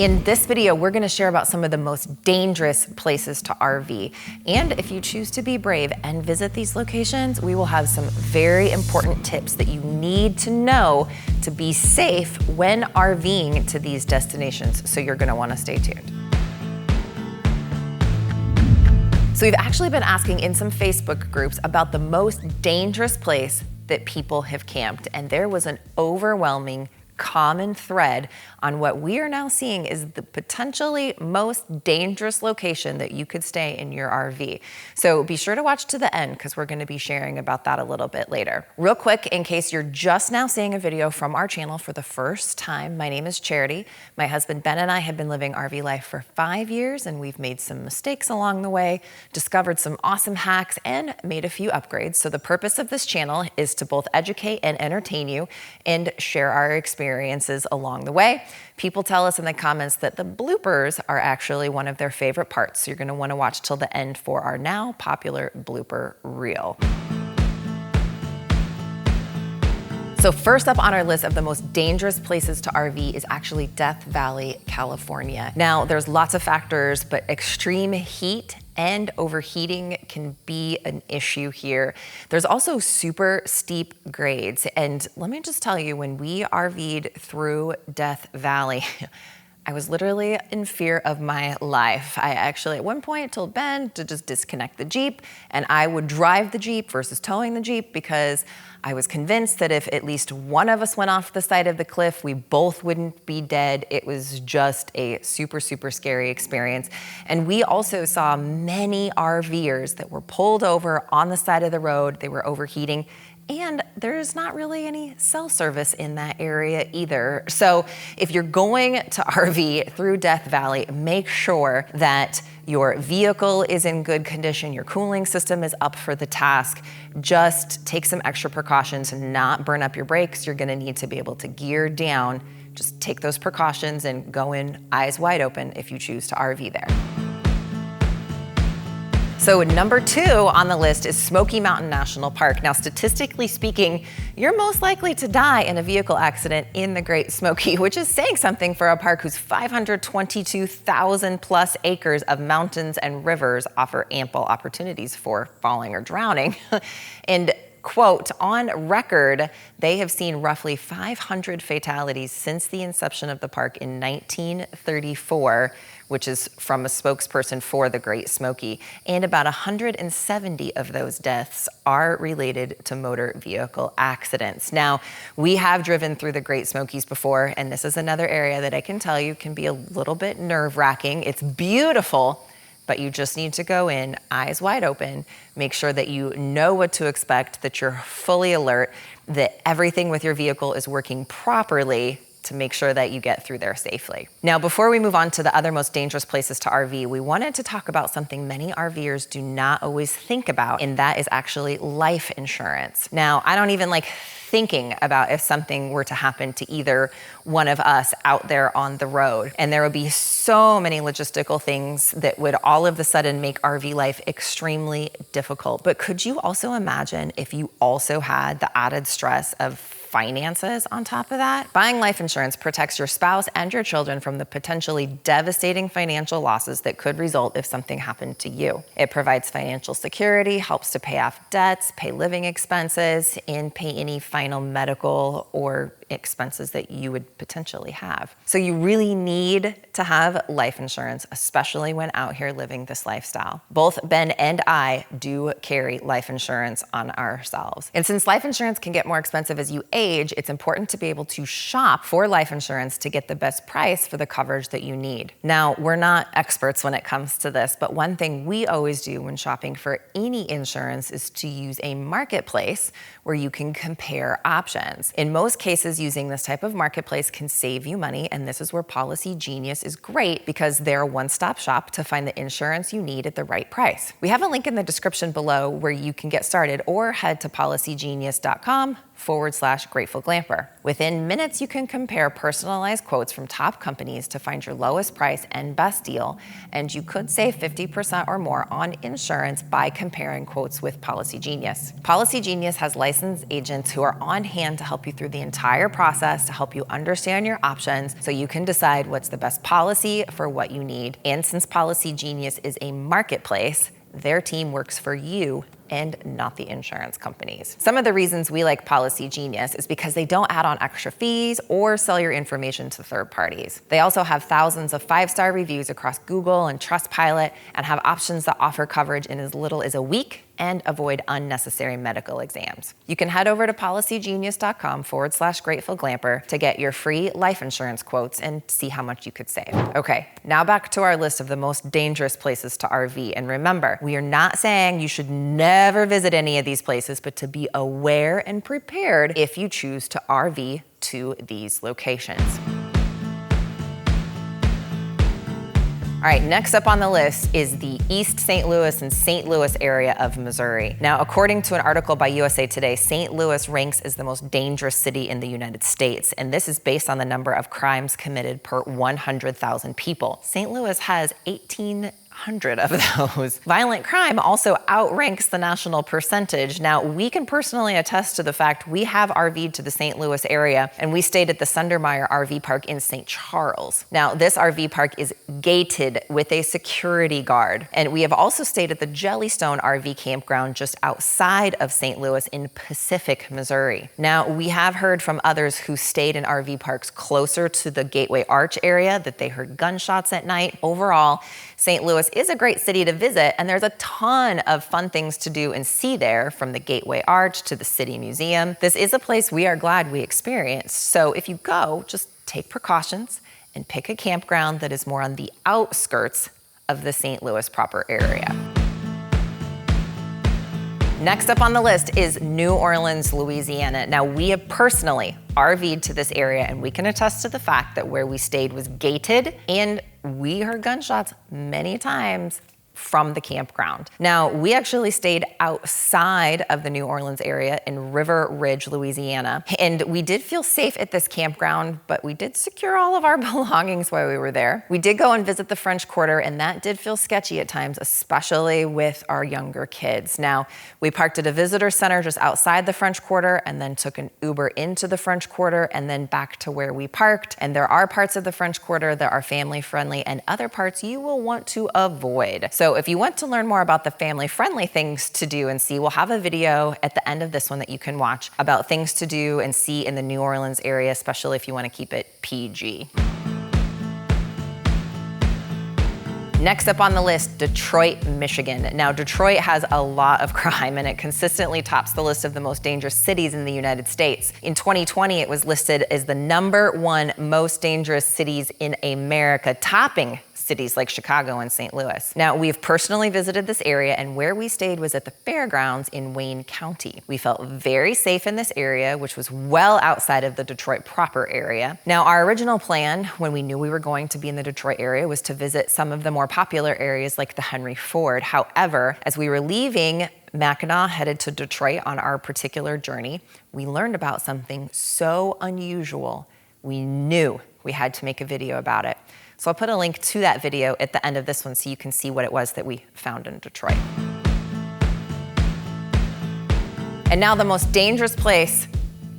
In this video, we're gonna share about some of the most dangerous places to RV. And if you choose to be brave and visit these locations, we will have some very important tips that you need to know to be safe when RVing to these destinations. So you're gonna wanna stay tuned. So we've actually been asking in some Facebook groups about the most dangerous place that people have camped. And there was an overwhelming common thread on what we are now seeing is the potentially most dangerous location that you could stay in your RV. So be sure to watch to the end because we're going to be sharing about that a little bit later. Real quick, in case you're just now seeing a video from our channel for the first time, my name is Charity. My husband Ben and I have been living RV life for 5 years, and we've made some mistakes along the way, discovered some awesome hacks, and made a few upgrades. So the purpose of this channel is to both educate and entertain you and share our experiences along the way. People tell us in the comments that the bloopers are actually one of their favorite parts. So you're gonna wanna watch till the end for our now popular blooper reel. So first up on our list of the most dangerous places to RV is actually Death Valley, California. Now, there's lots of factors, but extreme heat and overheating can be an issue here. There's also super steep grades. And let me just tell you, when we RV'd through Death Valley, I was literally in fear of my life. I actually at one point told Ben to just disconnect the Jeep and I would drive the Jeep versus towing the Jeep because I was convinced that if at least one of us went off the side of the cliff, we both wouldn't be dead. It was just a super, super scary experience. And we also saw many RVers that were pulled over on the side of the road. They were overheating. And there's not really any cell service in that area either. So if you're going to RV through Death Valley, make sure that your vehicle is in good condition, your cooling system is up for the task. Just take some extra precautions and not burn up your brakes. You're gonna need to be able to gear down. Just take those precautions and go in eyes wide open if you choose to RV there. So number 2 on the list is Smoky Mountain National Park. Now, statistically speaking, you're most likely to die in a vehicle accident in the Great Smoky, which is saying something for a park whose 522,000 plus acres of mountains and rivers offer ample opportunities for falling or drowning. And quote, on record, they have seen roughly 500 fatalities since the inception of the park in 1934, which is from a spokesperson for the Great Smoky. And about 170 of those deaths are related to motor vehicle accidents. Now, we have driven through the Great Smokies before, and this is another area that I can tell you can be a little bit nerve-wracking. It's beautiful, but you just need to go in eyes wide open, make sure that you know what to expect, that you're fully alert, that everything with your vehicle is working properly to make sure that you get through there safely. Now, before we move on to the other most dangerous places to RV, we wanted to talk about something many RVers do not always think about, and that is actually life insurance. Now, I don't even like thinking about if something were to happen to either one of us out there on the road. And there would be so many logistical things that would all of a sudden make RV life extremely difficult. But could you also imagine if you also had the added stress of finances on top of that? Buying life insurance protects your spouse and your children from the potentially devastating financial losses that could result if something happened to you. It provides financial security, helps to pay off debts, pay living expenses, and pay any final medical or expenses that you would potentially have. So you really need to have life insurance, especially when out here living this lifestyle. Both Ben and I do carry life insurance on ourselves. And since life insurance can get more expensive as you age, it's important to be able to shop for life insurance to get the best price for the coverage that you need. Now, we're not experts when it comes to this, but one thing we always do when shopping for any insurance is to use a marketplace where you can compare options. In most cases, using this type of marketplace can save you money, and this is where Policy Genius is great because they're a one-stop shop to find the insurance you need at the right price. We have a link in the description below where you can get started, or head to policygenius.com rvlife.com/gratefulglamper. Within minutes, you can compare personalized quotes from top companies to find your lowest price and best deal, and you could save 50% or more on insurance by comparing quotes with Policy Genius. Policy Genius has licensed agents who are on hand to help you through the entire process, to help you understand your options so you can decide what's the best policy for what you need. And since Policy Genius is a marketplace, their team works for you and not the insurance companies. Some of the reasons we like Policy Genius is because they don't add on extra fees or sell your information to third parties. They also have thousands of 5-star reviews across Google and Trustpilot and have options that offer coverage in as little as a week and avoid unnecessary medical exams. You can head over to policygenius.com/gratefulglamper to get your free life insurance quotes and see how much you could save. Okay, now back to our list of the most dangerous places to RV. And remember, we are not saying you should never visit any of these places, but to be aware and prepared if you choose to RV to these locations. All right, next up on the list is the East St. Louis and St. Louis area of Missouri. Now, according to an article by USA Today, St. Louis ranks as the most dangerous city in the United States, and this is based on the number of crimes committed per 100,000 people. St. Louis has 1,800 of those. Violent crime also outranks the national percentage. Now, we can personally attest to the fact we have RV'd to the St. Louis area, and we stayed at the Sundermeyer RV Park in St. Charles. Now, this RV park is gated with a security guard, and we have also stayed at the Jellystone RV Campground just outside of St. Louis in Pacific, Missouri. Now, we have heard from others who stayed in RV parks closer to the Gateway Arch area that they heard gunshots at night. Overall, St. Louis is a great city to visit, and there's a ton of fun things to do and see there, from the Gateway Arch to the City Museum. This is a place we are glad we experienced. So if you go, just take precautions and pick a campground that is more on the outskirts of the St. Louis proper area. Next up on the list is New Orleans, Louisiana. Now, we have personally RV'd to this area, and we can attest to the fact that where we stayed was gated, and we heard gunshots many times from the campground. Now, we actually stayed outside of the New Orleans area in River Ridge, Louisiana, and we did feel safe at this campground, but we did secure all of our belongings while we were there. We did go and visit the French Quarter, and that did feel sketchy at times, especially with our younger kids. Now, we parked at a visitor center just outside the French Quarter and then took an Uber into the French Quarter and then back to where we parked. And there are parts of the French Quarter that are family friendly and other parts you will want to avoid. So if you want to learn more about the family-friendly things to do and see, we'll have a video at the end of this one that you can watch about things to do and see in the New Orleans area, especially if you want to keep it PG. Next up on the list, Detroit, Michigan. Now, Detroit has a lot of crime, and it consistently tops the list of the most dangerous cities in the United States. In 2020, it was listed as the #1 most dangerous cities in America, topping cities like Chicago and St. Louis. Now, we've personally visited this area, and where we stayed was at the fairgrounds in Wayne County. We felt very safe in this area, which was well outside of the Detroit proper area. Now, our original plan when we knew we were going to be in the Detroit area was to visit some of the more popular areas like the Henry Ford. However, as we were leaving Mackinac, headed to Detroit on our particular journey, we learned about something so unusual, we knew we had to make a video about it. So I'll put a link to that video at the end of this one so you can see what it was that we found in Detroit. And now the most dangerous place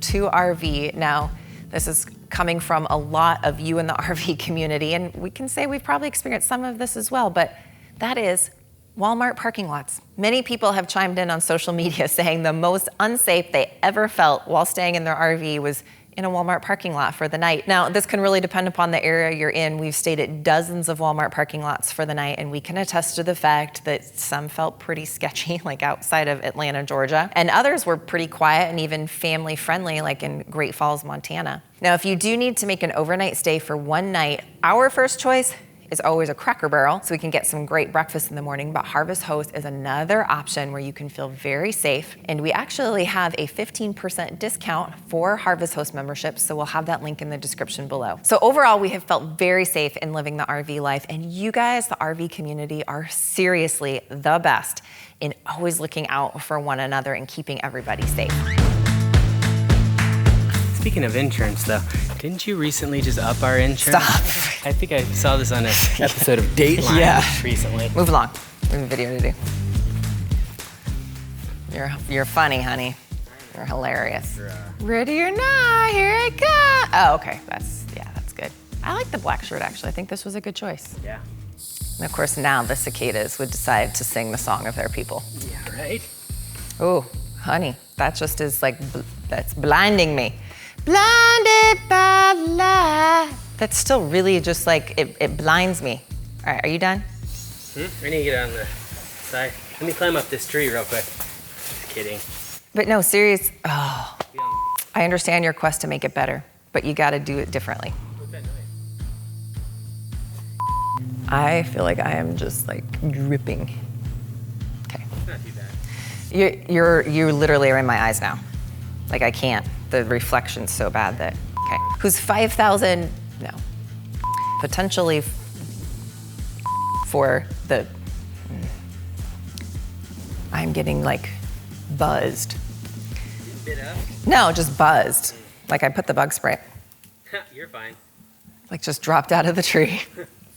to RV. Now, this is coming from a lot of you in the RV community, and we can say we've probably experienced some of this as well, but that is Walmart parking lots. Many people have chimed in on social media saying the most unsafe they ever felt while staying in their RV was in a Walmart parking lot for the night. Now, this can really depend upon the area you're in. We've stayed at dozens of Walmart parking lots for the night, and we can attest to the fact that some felt pretty sketchy, like outside of Atlanta, Georgia, and others were pretty quiet and even family friendly, like in Great Falls, Montana. Now, if you do need to make an overnight stay for one night, our first choice is always a Cracker Barrel, so we can get some great breakfast in the morning, but Harvest Host is another option where you can feel very safe. And we actually have a 15% discount for Harvest Host memberships, so we'll have that link in the description below. So overall, we have felt very safe in living the RV life, and you guys, the RV community, are seriously the best in always looking out for one another and keeping everybody safe. Speaking of insurance, though, didn't you recently just up our insurance? Stop. I think I saw this on an episode of Dateline recently. Move along. We have a video to do. You're funny, honey. You're hilarious. Ready or not, here I come. Oh, okay. That's good. I like the black shirt, actually. I think this was a good choice. Yeah. And of course, now the cicadas would decide to sing the song of their people. Yeah, right? Oh, honey, that just is like, that's blinding me. Blinded by light. That's still really just like, it blinds me. All right, are you done? I need to get on the side. Let me climb up this tree real quick. Just kidding. But no, serious, oh. I understand your quest to make it better, but you gotta do it differently. What's that noise? I feel like I am just like dripping. Okay. It's not too bad. You literally are in my eyes now. Like I can't, the reflection's so bad that, okay. Who's 5,000, no. Potentially for the, I'm getting like buzzed. Bit up? No, just buzzed. Like I put the bug spray. You're fine. Like just dropped out of the tree.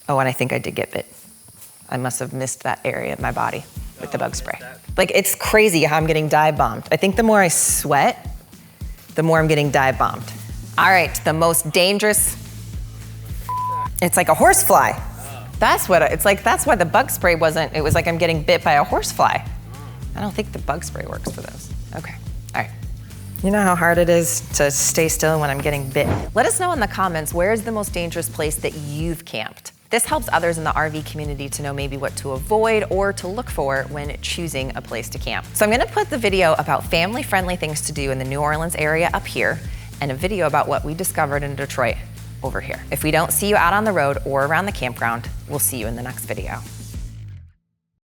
Oh, and I think I did get bit. I must have missed that area of my body with the bug spray. Like it's crazy how I'm getting dive bombed. I think the more I sweat, the more I'm getting dive bombed. All right, the most dangerous, it's like a horsefly. That's what, it's like, that's why the bug spray wasn't, it was like I'm getting bit by a horsefly. I don't think the bug spray works for those. Okay, all right. You know how hard it is to stay still when I'm getting bit? Let us know in the comments, where is the most dangerous place that you've camped? This helps others in the RV community to know maybe what to avoid or to look for when choosing a place to camp. So I'm gonna put the video about family-friendly things to do in the New Orleans area up here, and a video about what we discovered in Detroit over here. If we don't see you out on the road or around the campground, we'll see you in the next video.